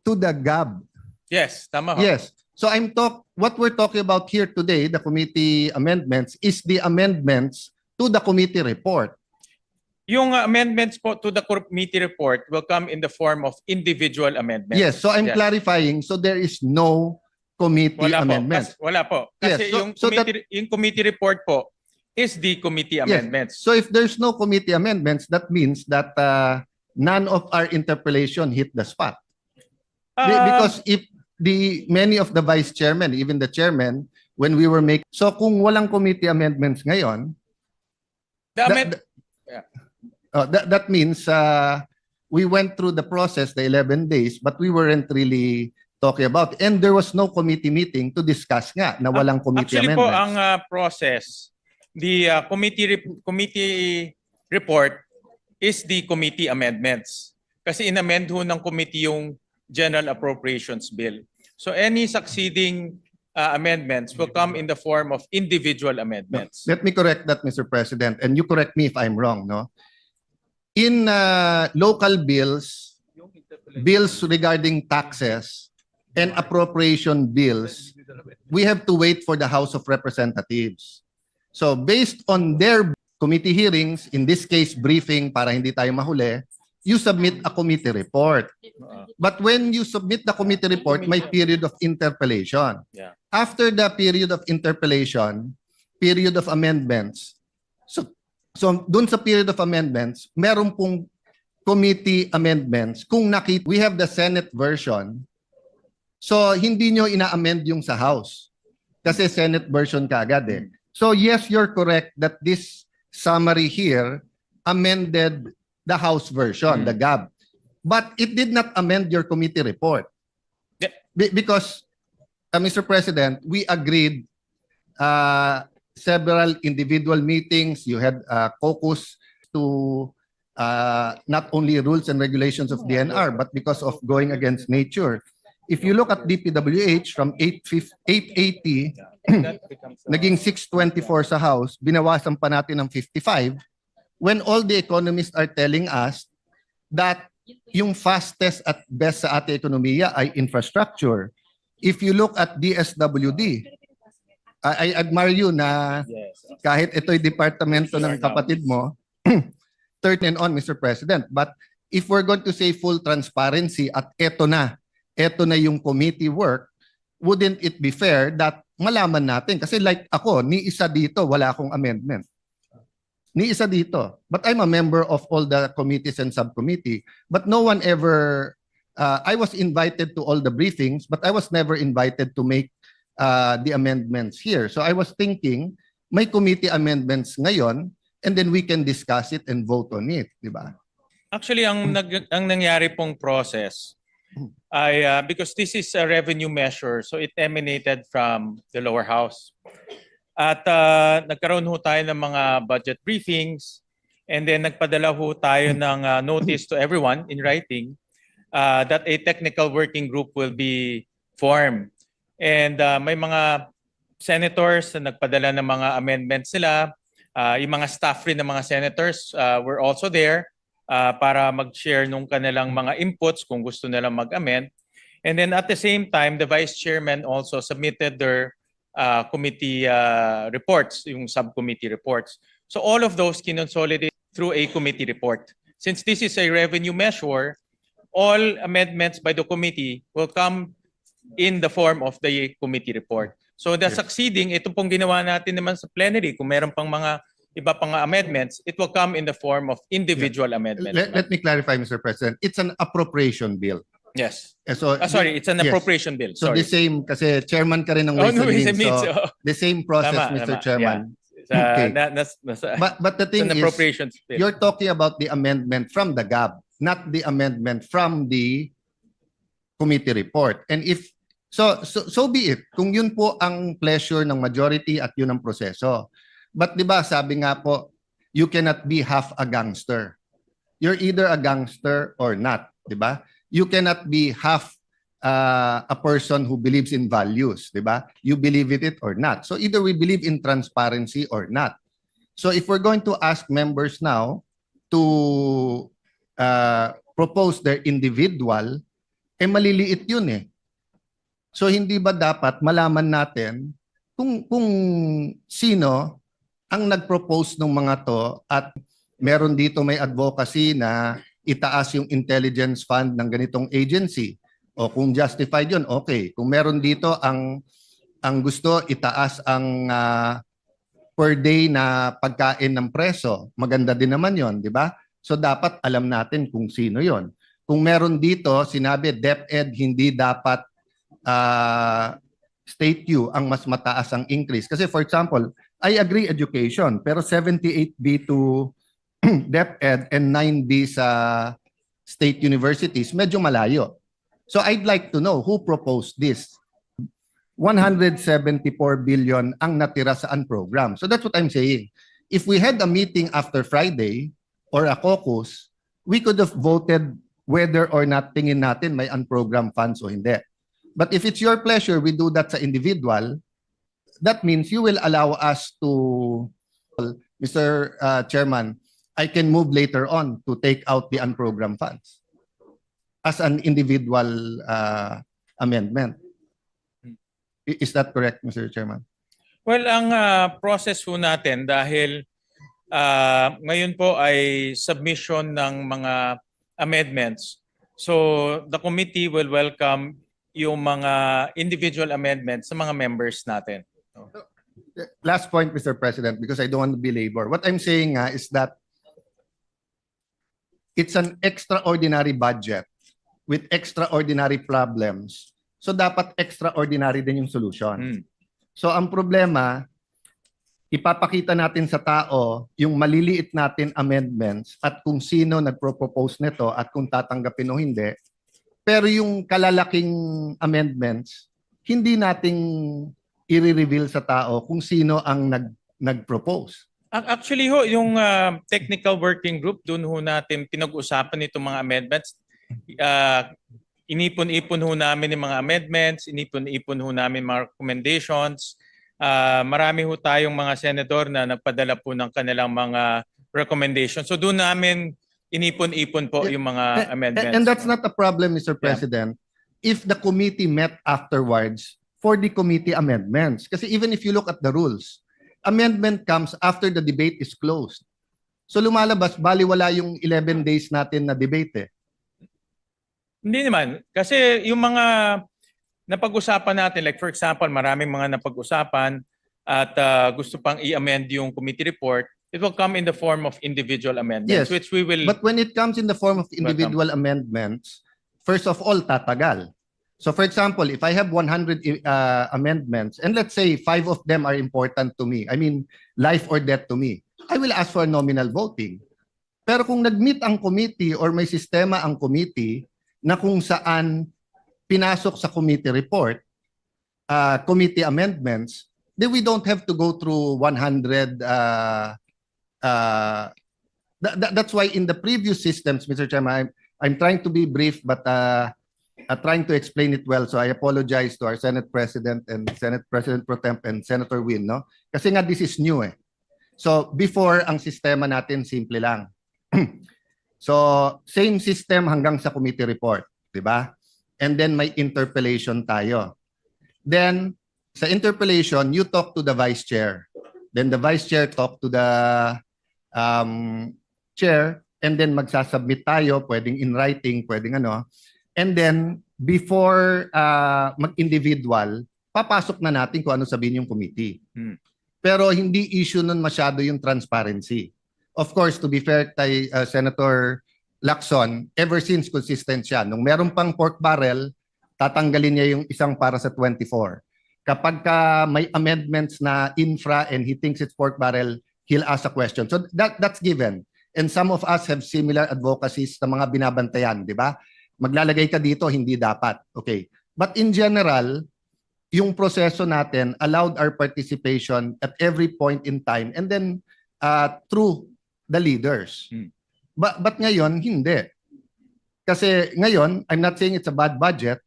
to the GAB. Yes, tama ho. Yes. So what we're talking about here today, the committee amendments, is the amendments to the committee report. Yung amendments po to the committee report will come in the form of individual amendments. Yes. So I'm Yes. clarifying. So there is no committee Wala po. amendments. Wala po. Kasi Yes, so yung committee report po is the committee amendments. So if there's no committee amendments, that means that none of our interpellation hit the spot. Because if many of the vice chairman, even the chairman, when we were making, so kung walang committee amendments ngayon, that means we went through the process, the 11 days, but we weren't really talking about. And there was no committee meeting to discuss nga na walang committee actually po, amendments. ang process, the committee report is the committee amendments. Kasi inamend ho ng committee yung General Appropriations Bill. So any succeeding amendments will come in the form of individual amendments. Let me correct that, Mr. President, and you correct me if I'm wrong. No, in local bills regarding taxes and appropriation bills, we have to wait for the House of Representatives. So based on their committee hearings, in this case briefing para hindi tayo mahuli, you submit a committee report. But when you submit the committee report, may period of interpellation. Yeah. After the period of interpellation, period of amendments. So dun sa period of amendments, meron pong committee amendments. Kung we have the Senate version, so hindi nyo ina-amend yung sa House. Kasi Senate version kaagad eh. So yes, you're correct that this summary here amended the House version, the GAB. But it did not amend your committee report. Yeah. Because, Mr. President, we agreed several individual meetings. You had caucus to not only rules and regulations of DNR, but because of going against nature. If you look at DPWH from 880, naging 624 sa House, binawasan pa natin ng 55, when all the economists are telling us that yung fastest at best sa ating ekonomiya ay infrastructure. If you look at DSWD, I admire you na kahit ito'y departamento ng kapatid mo, 13 and on, Mr. President. But if we're going to say full transparency at eto na yung committee work, wouldn't it be fair that malaman natin? Kasi like ako, ni isa dito, wala akong amendment. Ni isa dito. But I'm a member of all the committees and subcommittee. But no one ever, I was invited to all the briefings, but I was never invited to make the amendments here. So I was thinking, may committee amendments ngayon, and then we can discuss it and vote on it. Di ba? Actually, ang nangyari pong process ay because this is a revenue measure, so it emanated from the lower house. At nagkaroon ho tayo ng mga budget briefings, and then nagpadala ho tayo ng notice to everyone in writing that a technical working group will be formed. And may mga senators na nagpadala ng mga amendments nila. Yung mga staff rin ng mga senators were also there para mag-share nung kanilang mga inputs kung gusto nilang mag-amend. And then at the same time, the vice chairman also submitted their committee reports, yung subcommittee reports. So all of those kinonsolidate through a committee report. Since this is a revenue measure, all amendments by the committee will come in the form of the committee report. So the succeeding, ito pong ginawa natin naman sa plenary, kung meron pang mga iba pang amendments, it will come in the form of individual amendments. Let me clarify, Mr. President. It's an appropriation bill. Yes. So, sorry, it's an appropriation bill. So sorry. the same, kasi chairman ka rin ng Ways and Means. So the same process, Tama, Mr. tama. Chairman. Yeah. Okay. But the thing an is, appropriations bill. you're talking about the amendment from the GAB, not the amendment from the committee report. And if, so be it. Kung yun po ang pleasure ng majority at yun ang proseso. But di ba, sabi nga po, you cannot be half a gangster. You're either a gangster or not, di ba? You cannot be half a person who believes in values, di ba? You believe it or not. So either we believe in transparency or not. So if we're going to ask members now to propose their individual, maliliit yun eh. So hindi ba dapat malaman natin kung sino ang nag-propose ng mga to at meron dito may advocacy na itaas yung intelligence fund ng ganitong agency. O kung justified yun, okay. Kung meron dito ang gusto itaas ang per day na pagkain ng preso, maganda din naman yon, di ba? So dapat alam natin kung sino yon. Kung meron dito, sinabi DepEd hindi dapat state U ang mas mataas ang increase. Kasi for example, I agree education, pero 78B to DepEd and 9B sa state universities, medyo malayo. So I'd like to know who proposed this. 174 billion ang natira sa unprogram. So that's what I'm saying. If we had a meeting after Friday or a caucus, we could have voted whether or not tingin natin may unprogrammed funds o hindi. But if it's your pleasure, we do that sa individual, that means you will allow us to, Mr. Chairman, I can move later on to take out the unprogrammed funds as an individual amendment. Is that correct, Mr. Chairman? Well, ang process po natin dahil ngayon po ay submission ng mga amendments. So the committee will welcome yung mga individual amendments sa mga members natin. Last point, Mr. President, because I don't want to belabor. What I'm saying is that it's an extraordinary budget with extraordinary problems. So dapat extraordinary din yung solution. So ang problema, ipapakita natin sa tao yung maliliit natin amendments at kung sino nagpro-propose nito at kung tatanggapin o hindi. Pero yung kalalaking amendments, hindi nating i-reveal sa tao kung sino ang nag-propose. Actually ho, yung technical working group, doon ho natin pinag-usapan itong mga amendments. Inipon-ipon ho namin yung mga amendments, inipon-ipon ho namin mga recommendations. Marami ho tayong mga senador na nagpadala po ng kanilang mga recommendations. So doon namin inipon-ipon po yung mga amendments. And that's not a problem, Mr. President, if the committee met afterwards for the committee amendments. Kasi even if you look at the rules, amendment comes after the debate is closed. So lumalabas, baliwala yung 11 days natin na debate eh. Hindi naman. Kasi yung mga napag-usapan natin, like for example, maraming mga napag-usapan at gusto pang i-amend yung committee report, it will come in the form of individual amendments, Yes, which we will... But when it comes in the form of individual amendments, first of all, tatagal. So for example, if I have 100 amendments, and let's say 5 of them are important to me, I mean, life or death to me, I will ask for nominal voting. Pero kung nag-meet ang committee or may sistema ang committee na kung saan pinasok sa committee report, committee amendments, then we don't have to go through 100. That's why in the previous systems, Mr. Chairman, I'm trying to be brief, but trying to explain it well. So I apologize to our Senate President and Senate President Pro Temp and Senator Win, no? Kasi nga this is new eh. So before, ang sistema natin simple lang. So same system hanggang sa committee report, di ba? And then may interpellation tayo. Then sa interpellation, you talk to the vice chair. Then the vice chair talk to the chair, and then magsasubmit tayo, pwedeng in writing, pwedeng ano. And then before mag-individual, papasok na natin kung ano sabihin yung committee. Pero hindi issue nun masyado yung transparency. Of course, to be fair kay Senator Lacson, ever since consistent siya. Nung meron pang pork barrel, tatanggalin niya yung isang para sa 24. Kapag may amendments na infra and he thinks it's pork barrel, he'll ask a question. So that's given. And some of us have similar advocacies na mga binabantayan, di ba? Maglalagay ka dito, hindi dapat. Okay. But in general, yung proseso natin allowed our participation at every point in time and then through the leaders. But ngayon, hindi. Kasi ngayon, I'm not saying it's a bad budget,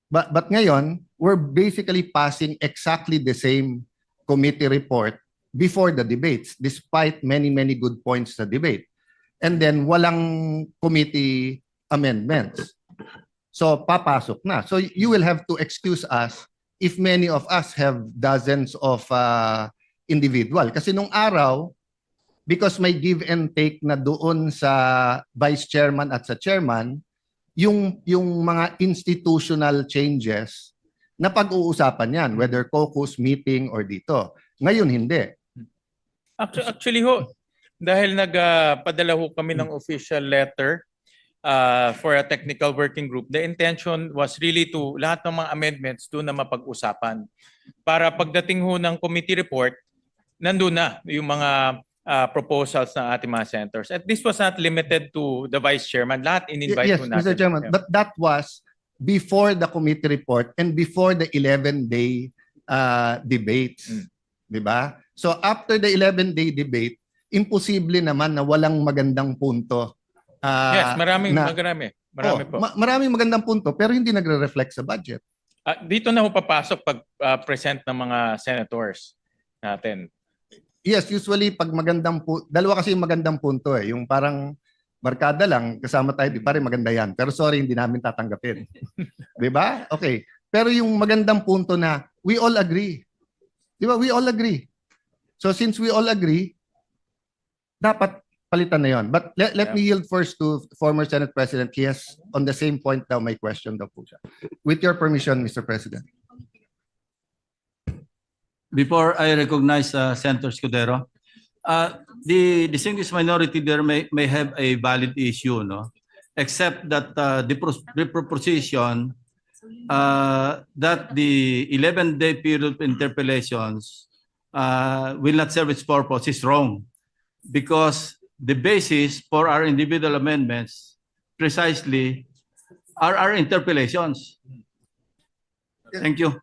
but ngayon, we're basically passing exactly the same committee report before the debates, despite many, many good points sa debate. And then, walang committee amendments. So papasok na. So you will have to excuse us if many of us have dozens of individual. Kasi nung araw, because may give and take na doon sa vice chairman at sa chairman, yung mga institutional changes na pag-uusapan yan, whether caucus, meeting, or dito. Ngayon, hindi. Actually ho, dahil nagpadala ho kami ng official letter for a technical working group, the intention was really to lahat ng mga amendments doon na mapag-usapan. Para pagdating ho ng committee report, nandun na yung mga proposals ng ating mga senators. And this was not limited to the vice chairman. Lahat in-invite Yes, ho natin. Mr. Chairman, Yeah. but that was before the committee report and before the 11-day debates. Di ba? So after the 11-day debate, imposible naman na walang magandang punto. Yes, marami po. Maraming magandang punto pero hindi nagre-reflect sa budget. Dito na ho papasok pag present ng mga senators natin. Yes, usually pag dalawa kasi yung magandang punto eh. Yung parang barkada lang, kasama tayo, di pare maganda yan. Pero sorry, hindi namin tatanggapin. Di ba? Okay. Pero yung magandang punto na we all agree. Di ba? We all agree. So since we all agree, dapat palitan na yon. But let me yield first to former Senate President. He has on the same point daw may question daw po siya. With your permission, Mr. President. Before I recognize Senator Escudero, the distinguished minority there may have a valid issue, no? Except that the proposition that the 11-day period of interpellations will not serve its purpose is wrong, because the basis for our individual amendments precisely are our interpellations. Thank you.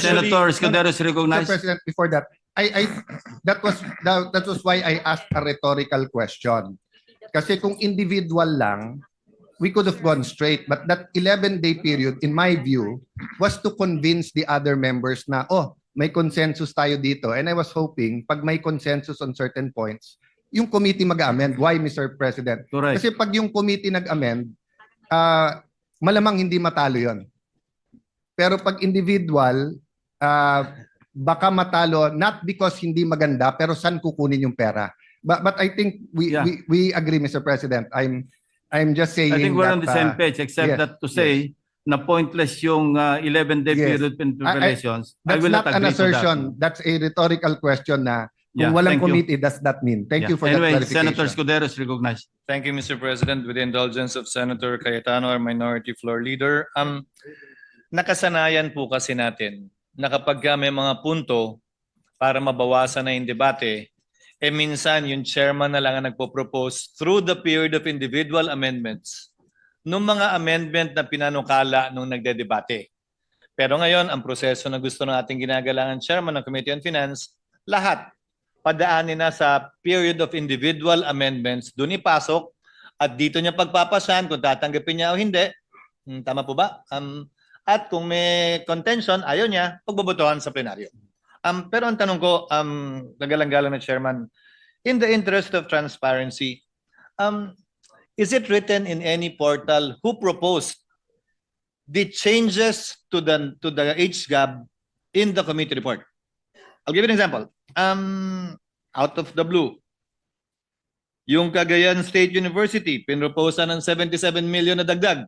Senator Escudero is recognized. Mr. President, before that, that was why I asked a rhetorical question. Kasi kung individual lang, we could have gone straight. But that 11-day period, in my view, was to convince the other members na, oh, may consensus tayo dito. And I was hoping, pag may consensus on certain points, yung committee mag-amend. Why, Mr. President? Correct. Kasi pag yung committee nag-amend, malamang hindi matalo yon. Pero pag individual, baka matalo not because hindi maganda pero saan kukunin yung pera. But I think we agree, Mr. President. I'm just saying I think we're that, on the same page, except yes, that to say na pointless yung 11-day Yes. period of interpellations. I that's will not not an agree to that. assertion. That's a rhetorical question na kung Yeah, walang thank you. committee, does that mean? Thank you for Anyway, that clarification. Senator Escudero is recognized. Thank you, Mr. President. With the indulgence of Senator Cayetano, our minority floor leader, nakasanayan po kasi natin na kapag may mga punto para mabawasan na yung debate, minsan yung chairman na lang ang nagpo-propose through the period of individual amendments nung mga amendment na pinanukala nung nagdedebate. Pero ngayon, ang proseso na gusto ng ating ginagalangan chairman ng Committee on Finance, lahat padaanin na sa period of individual amendments, doon ipasok at dito niya pagpapasan kung tatanggapin niya o hindi. Tama po ba? At kung may contention, ayaw niya, pagbobotohan sa plenaryo. Pero ang tanong ko, nagalang-galang na chairman, in the interest of transparency, is it written in any portal who proposed the changes to the age gap in the committee report? I'll give you an example. Out of the blue, yung Cagayan State University, pinroposa ng 77 million na dagdag.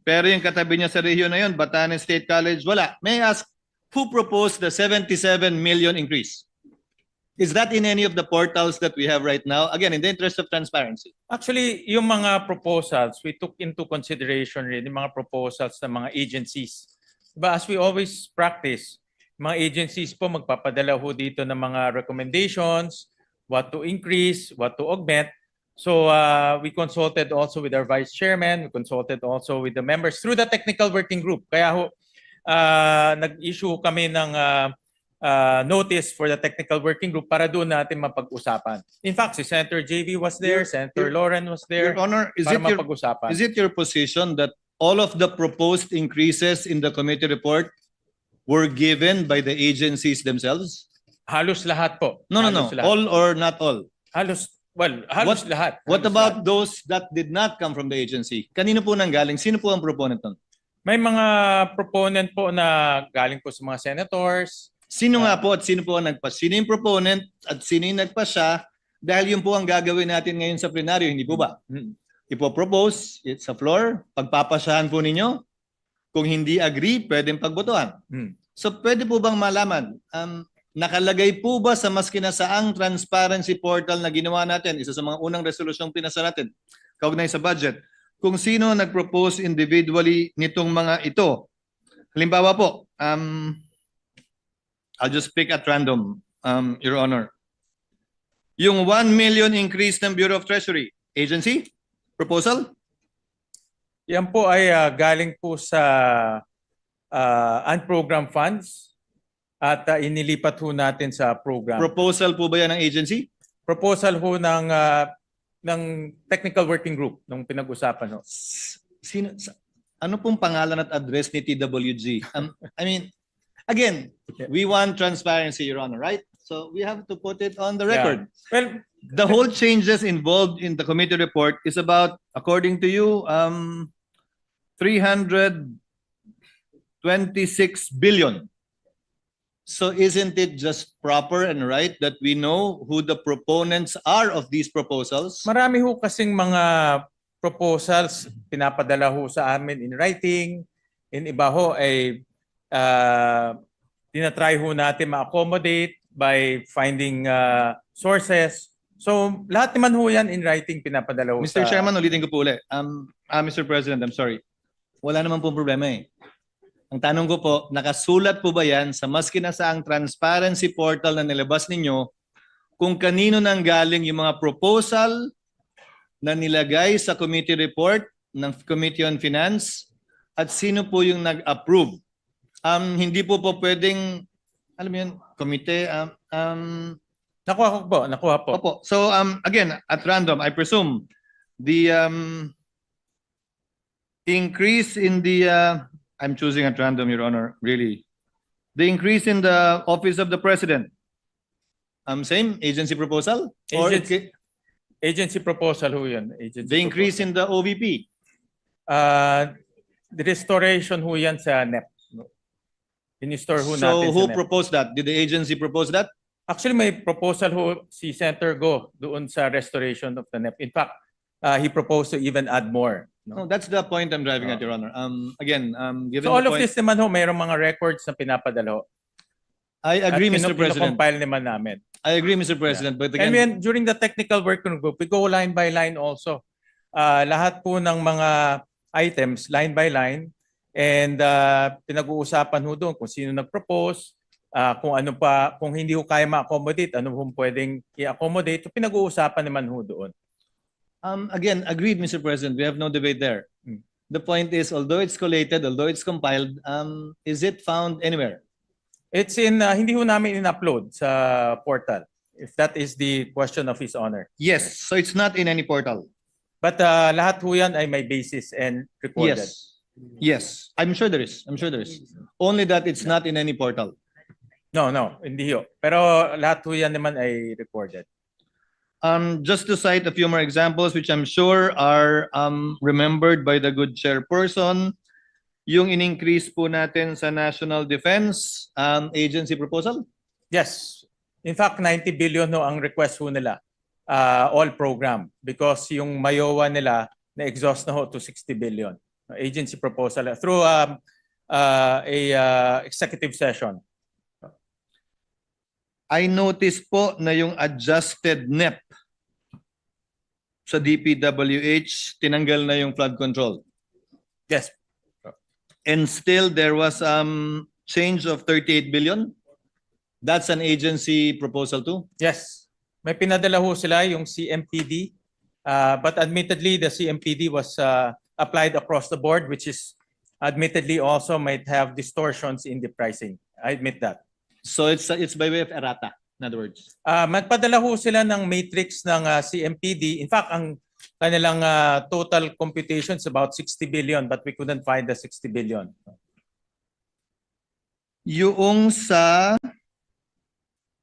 Pero yung katabi niya sa rehiyon na yun, Batanes State College, wala. May I ask, who proposed the 77 million increase? Is that in any of the portals that we have right now? Again, in the interest of transparency. Actually, yung mga proposals, we took into consideration rin yung mga proposals ng mga agencies. Diba, as we always practice, mga agencies po magpapadala ho dito ng mga recommendations, what to increase, what to augment. So we consulted also with our vice chairman, we consulted also with the members through the technical working group. Kaya ho, nag-issue kami ng notice for the technical working group para doon natin mapag-usapan. In fact, si Senator JV was there, Senator Lauren was there, Your Honor, para mapag-usapan. is it your position that all of the proposed increases in the committee report were given by the agencies themselves? Halos lahat po. No. Halos lahat. All or not all? Halos lahat. What Halos about lahat. those that did not come from the agency? Kanino po nanggaling? Sino po ang proponent nun? May mga proponent po na galing po sa mga senators. Sino nga po at sino po ang nagpas? Sino yung proponent at sino yung nagpasya? Dahil yun po ang gagawin natin ngayon sa plenaryo, hindi po ba? Ipo-propose sa floor, pagpapasyahan po ninyo. Kung hindi agree, pwedeng pagbotohan. So pwede po bang malaman, nakalagay po ba sa mas kinasaang transparency portal na ginawa natin, isa sa mga unang resolusyong pinasa natin, kaugnay sa budget, kung sino nag-propose individually nitong mga ito? Halimbawa po, I'll just pick at random, Your Honor. Yung 1 million increase ng Bureau of Treasury, agency? Proposal? Yan po ay galing po sa unprogrammed funds at inilipat ho natin sa program. Proposal po ba yan ng agency? Proposal ho ng technical working group nung pinag-usapan ho. Ano pong pangalan at address ni TWG? I mean, again, we want transparency, Your Honor, right? So we have to put it on the record. Well, The whole changes involved in the committee report is about, according to you, 326 billion. So isn't it just proper and right that we know who the proponents are of these proposals? marami ho kasing mga proposals pinapadala ho sa amin in writing. In iba ho ay tinatry ho natin ma-accommodate by finding sources. So lahat naman ho yan in writing pinapadala ho Mr. sa... Chairman, ulitin ko po ulit. Mr. President, I'm sorry. Wala naman pong problema eh. Ang tanong ko po, nakasulat po ba yan sa mas kinasaang transparency portal na nilabas ninyo kung kanino nang galing yung mga proposal na nilagay sa committee report ng Committee on Finance at sino po yung nag-approve? Hindi po pwedeng, alam mo yun, komite, Nakuha po. Opo. So again, at random, I presume the increase in the I'm choosing at random, Your Honor, really. The increase in the office of the president. Same agency proposal? Or Agency proposal ho yun. Agency the increase in the OVP? The restoration ho yan sa NEP. In-store ho natin So sa who NEP. proposed that? Did the agency propose that? Actually, may proposal ho si Senator Go doon sa restoration of the NEP. In fact, he proposed to even add more. No, that's the point I'm driving at, Your Honor. Again, given So all the of point, this naman ho, mayroong mga records na pinapadala ho. I agree, Mr. President. Compile naman namin. I agree, Mr. President. But And again, then, during the technical working group, we go line by line also. Lahat po ng mga items, line by line. And pinag-uusapan ho doon kung sino nag-propose, kung ano pa, kung hindi ho kaya ma-accommodate, ano ho pwedeng i-accommodate. So, pinag-uusapan naman ho doon. again, agreed, Mr. President. We have no debate there. The point is, although it's collated, although it's compiled, is it found anywhere? It's in, hindi ho namin in-upload sa portal. If that is the question of His Honor. Yes. So it's not in any portal. But lahat ho yan ay may basis and recorded. Yes. Yes. I'm sure there is. I'm sure there is. Only that it's not in any portal. No, hindi ho. Pero lahat ho yan naman ay recorded. Just to cite a few more examples, which I'm sure are remembered by the good chairperson, yung in-increase po natin sa National Defense Agency proposal. Yes. In fact, 90 billion no ang request ho nila. All program. Because yung Mayowa nila na-exhaust na ho to 60 billion. Agency proposal through a executive session. I noticed po na yung adjusted NEP sa DPWH, tinanggal na yung flood control. Yes. And still there was change of 38 billion. That's an agency proposal too. Yes. May pinadala ho sila yung CMPD. But admittedly, the CMPD was applied across the board, which is admittedly also might have distortions in the pricing. I admit that. So it's by way of errata, in other words. Magpadala ho sila ng matrix ng CMPD. In fact, ang kanilang total computation is about 60 billion, but we couldn't find the 60 billion. Yung sa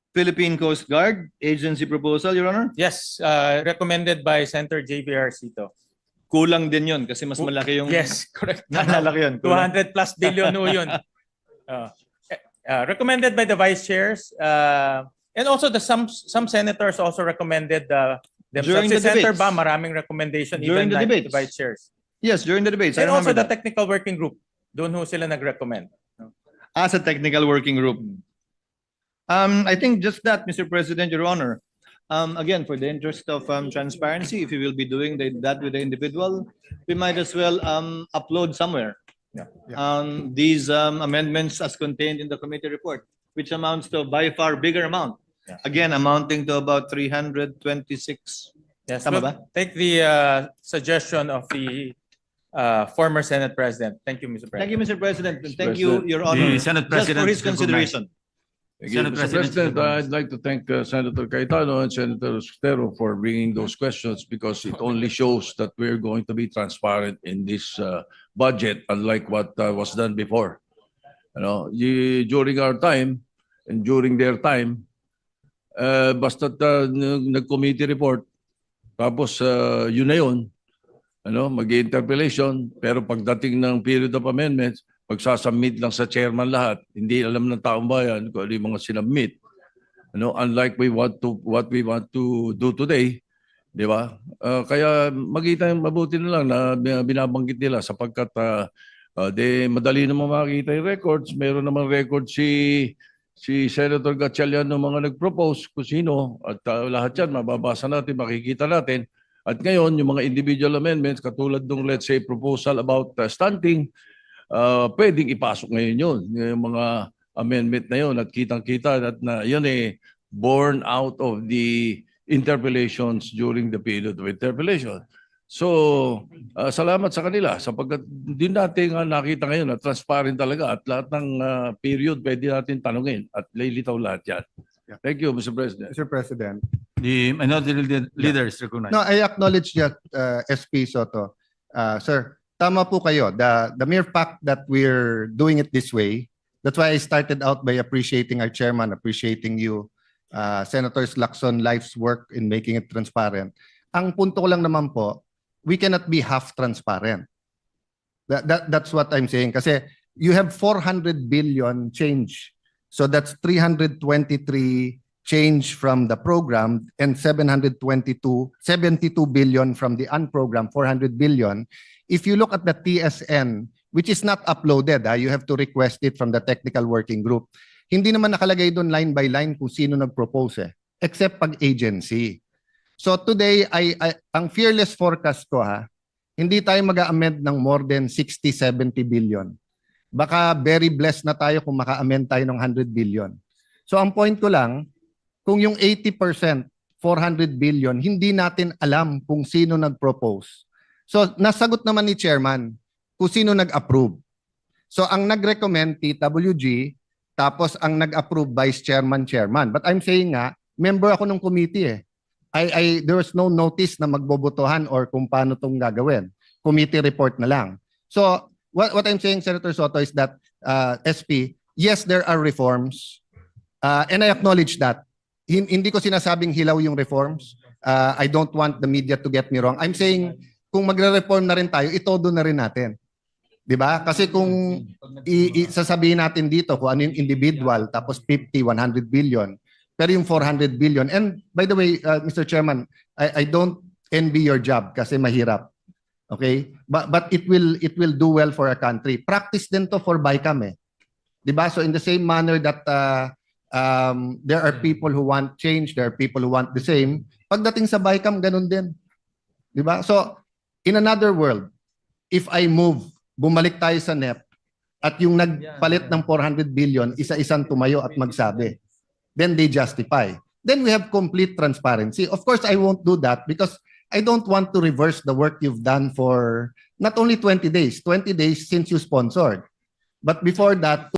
Philippine Coast Guard agency proposal, Your Honor? Yes, recommended by Senator JVR Cito. kulang din yun kasi mas malaki yung... Yes, correct. Malaki yun. Kulang. 200 plus billion ho yun. Recommended by the vice chairs. And also some senators also recommended themselves. During the Si Senator debates. Ba, maraming recommendation During even the like debates. the vice chairs. Yes, during the debates. I And also remember the that. technical working group. Doon ho sila nag-recommend. As a technical working group. I think just that, Mr. President, Your Honor. Again, for the interest of transparency, if you will be doing that with the individual, we might as well upload somewhere these amendments as contained in the committee report, which amounts to by far bigger amount. Yeah. Again, amounting to about 326. Yes, Tama we'll ba? take the suggestion of the former Senate President. Thank you, Mr. Thank you, President. Mr. President. and Thank you, President. Your Honor. The Senate Just for President his is recognized. consideration. Thank you, Senate Mr. President, President, you can I'd like to thank Senator Cayetano and Senator Sotero for bringing those questions because it only shows that we're going to be transparent in this budget, unlike what was done before. You know, during our time and during their time, basta't nag-committee report, tapos yun na yun, ano, mag-interpellation, pero pagdating ng period of amendments, magsasubmit lang sa chairman lahat. Hindi alam ng taong bayan kung ano yung mga sinubmit. Ano, unlike what we want to do today, di ba? Kaya mabuti na lang na binabanggit nila sapagkat madali naman makikita yung records. Meron namang record si Senator Gatchalian ng mga nag-propose kung sino at lahat yan mababasa natin, makikita natin. At ngayon, yung mga individual amendments katulad ng let's say proposal about stunting, pwedeng ipasok ngayon yun, yung mga amendment na yun at kitang-kita at na yun born out of the interpellations during the period of interpellation. So, salamat sa kanila sapagkat din natin nakita ngayon na transparent talaga at lahat ng period pwede natin tanungin at lilitaw lahat yan. Thank you, Mr. President. Mr. President. The minority leader is recognized. No, I acknowledge that, SP Soto. Sir, tama po kayo. The mere fact that we're doing it this way, that's why I started out by appreciating our chairman, appreciating you, Senator Lacson, life's work in making it transparent. Ang punto ko lang naman po, we cannot be half transparent. That's what I'm saying. Kasi you have 400 billion change. So that's 323 change from the program and 72 billion from the unprogrammed, 400 billion. If you look at the TSN, which is not uploaded, you have to request it from the technical working group. Hindi naman nakalagay doon line by line kung sino nag-propose except pag agency. So today, ang fearless forecast ko hindi tayo mag-a-amend ng more than 60-70 billion. Baka very blessed na tayo kung maka-amend tayo ng 100 billion. So ang point ko lang, kung yung 80%, 400 billion, hindi natin alam kung sino nag-propose. So nasagot naman ni Chairman kung sino nag-approve. So ang nag-recommend TWG, tapos ang nag-approve Vice Chairman, Chairman. But I'm saying member ako ng committee there was no notice na magbobotohan or kung paano itong gagawin. Committee report na lang. So what I'm saying, Senator Soto, is that SP, yes, there are reforms. And I acknowledge that. Hindi ko sinasabing hilaw yung reforms. I don't want the media to get me wrong. I'm saying kung magre-reform na rin tayo, itodo na rin natin. 'Di ba? Kasi kung sasabihin natin dito kung ano yung individual tapos 50, 100 billion, pero yung 400 billion. And by the way, Mr. Chairman, I don't envy your job kasi mahirap. Okay? But it will do well for our country. Practice din to for BICAM 'Di ba? So in the same manner that there are people who want change, there are people who want the same, pagdating sa BICAM ganun din. 'Di ba? So in another world, if I move, bumalik tayo sa NEP at yung nagpalit ng 400 billion, isa-isang tumayo at magsabi, then they justify. Then we have complete transparency. Of course, I won't do that because I don't want to reverse the work you've done for not only 20 days since you sponsored, but before that,